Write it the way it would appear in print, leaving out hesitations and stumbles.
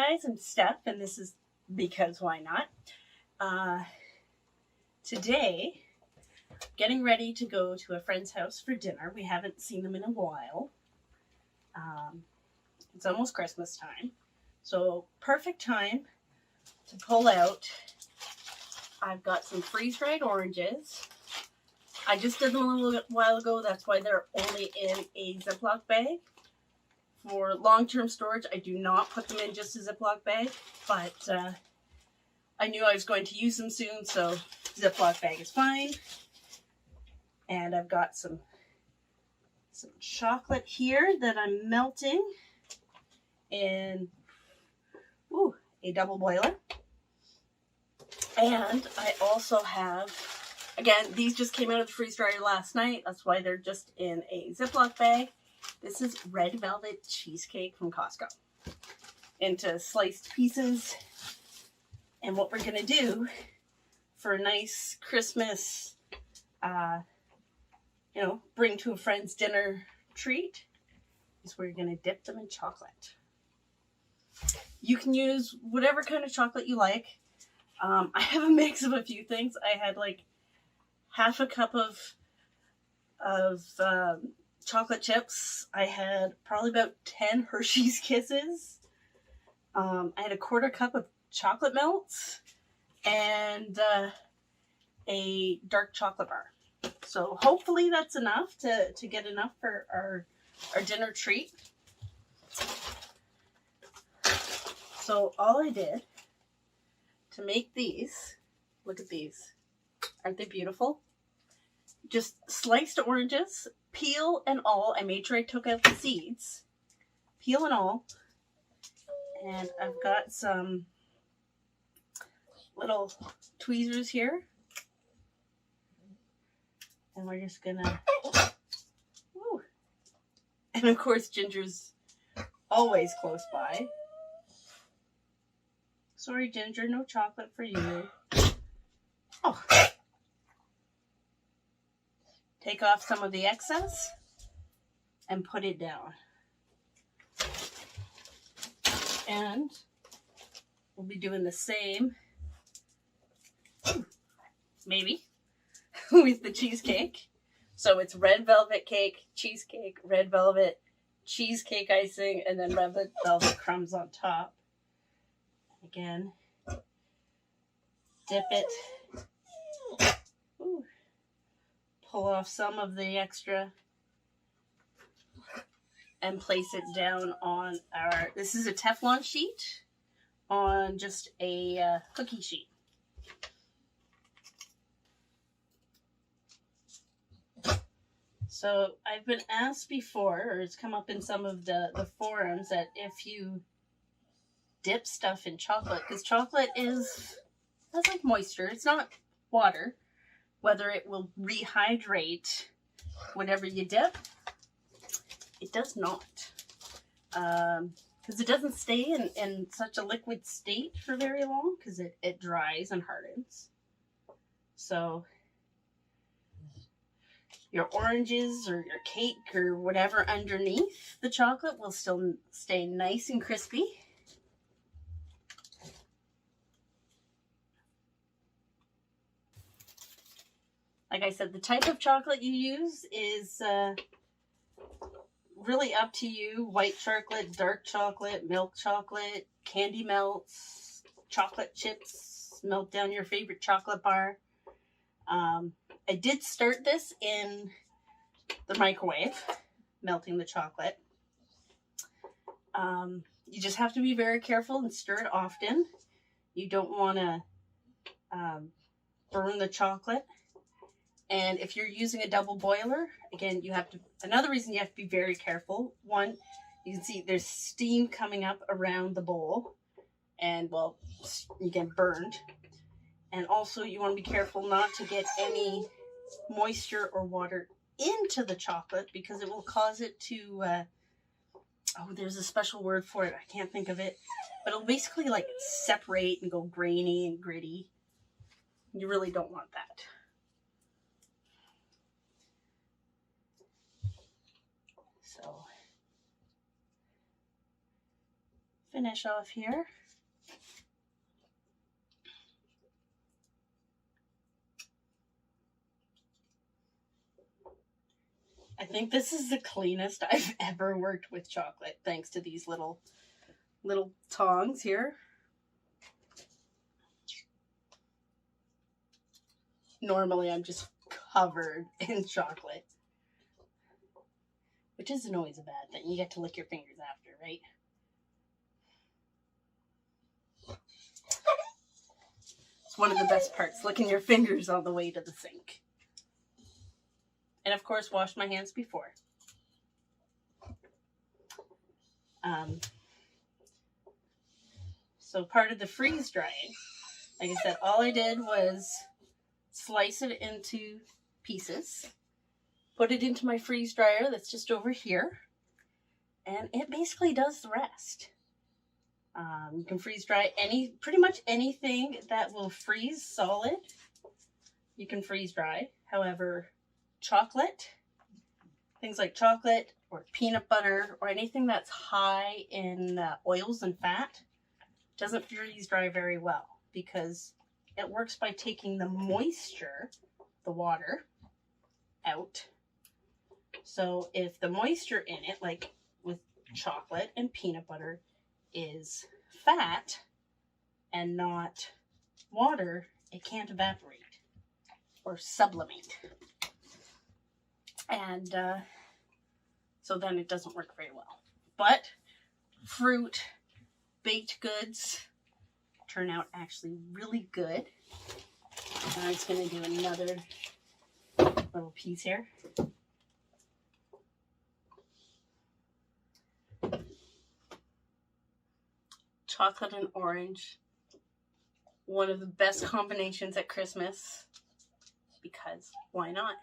guys, I'm Steph, and this is Because Why Not. Today, getting ready to go to a friend's house for dinner. We haven't seen them in a while. It's almost Christmas time, so perfect time to pull out. I've got some freeze-dried oranges. I just did them a little while ago, that's why they're only in a Ziploc bag. For long-term storage, I do not put them in just a Ziploc bag, but I knew I was going to use them soon, so Ziploc bag is fine. And I've got some chocolate here that I'm melting in a double boiler. And I also have, again, these just came out of the freeze dryer last night. That's why they're just in a Ziploc bag. This is red velvet cheesecake from Costco into sliced pieces. And what we're going to do for a nice Christmas, bring to a friend's dinner treat is we're going to dip them in chocolate. You can use whatever kind of chocolate you like. I have a mix of a few things. I had like half a cup of chocolate chips. I had probably about 10 Hershey's Kisses. I had a quarter cup of chocolate melts and a dark chocolate bar. So hopefully that's enough to get enough for our dinner treat. So all I did to make these, look at these. Aren't they beautiful? Just sliced oranges, peel and all. I made sure I took out the seeds. Peel and all. And I've got some little tweezers here. And we're just gonna, and of course Ginger's always close by. Sorry, Ginger, no chocolate for you. Oh. Take off some of the excess and put it down. And we'll be doing the same, maybe, with the cheesecake. So it's red velvet cake, cheesecake, red velvet, cheesecake icing, and then red velvet crumbs on top. Again, dip it. Ooh. Pull off some of the extra and place it down on this is a Teflon sheet on just a cookie sheet. So I've been asked before, or it's come up in some of the forums, that if you dip stuff in chocolate, because chocolate has like moisture, it's not water, whether it will rehydrate whatever you dip. It does not, because it doesn't stay in such a liquid state for very long, because it dries and hardens. So your oranges or your cake or whatever underneath the chocolate will still stay nice and crispy. Like I said, the type of chocolate you use is really up to you. White chocolate, dark chocolate, milk chocolate, candy melts, chocolate chips, melt down your favorite chocolate bar. I did start this in the microwave, melting the chocolate. You just have to be very careful and stir it often. You don't want to burn the chocolate. And if you're using a double boiler, again, another reason you have to be very careful. One, you can see there's steam coming up around the bowl and, well, you get burned. And also you want to be careful not to get any moisture or water into the chocolate, because it will cause it to, there's a special word for it. I can't think of it. But it'll basically like separate and go grainy and gritty. You really don't want that. So finish off here. I think this is the cleanest I've ever worked with chocolate, thanks to these little tongs here. Normally I'm just covered in chocolate, which isn't always a bad thing. You get to lick your fingers after, right? It's one of the best parts, licking your fingers on the way to the sink. And of course, wash my hands before. So part of the freeze drying, like I said, all I did was slice it into pieces, put it into my freeze dryer that's just over here, and it basically does the rest. You can freeze dry pretty much anything that will freeze solid. You can freeze dry. However, chocolate, things like chocolate or peanut butter or anything that's high in oils and fat doesn't freeze dry very well because it works by taking the moisture, the water, out. So if the moisture in it, like with chocolate and peanut butter, is fat and not water, it can't evaporate or sublimate. And so then it doesn't work very well. But fruit, baked goods turn out actually really good. And I'm just going to do another little piece here. Chocolate and orange. One of the best combinations at Christmas. Because why not?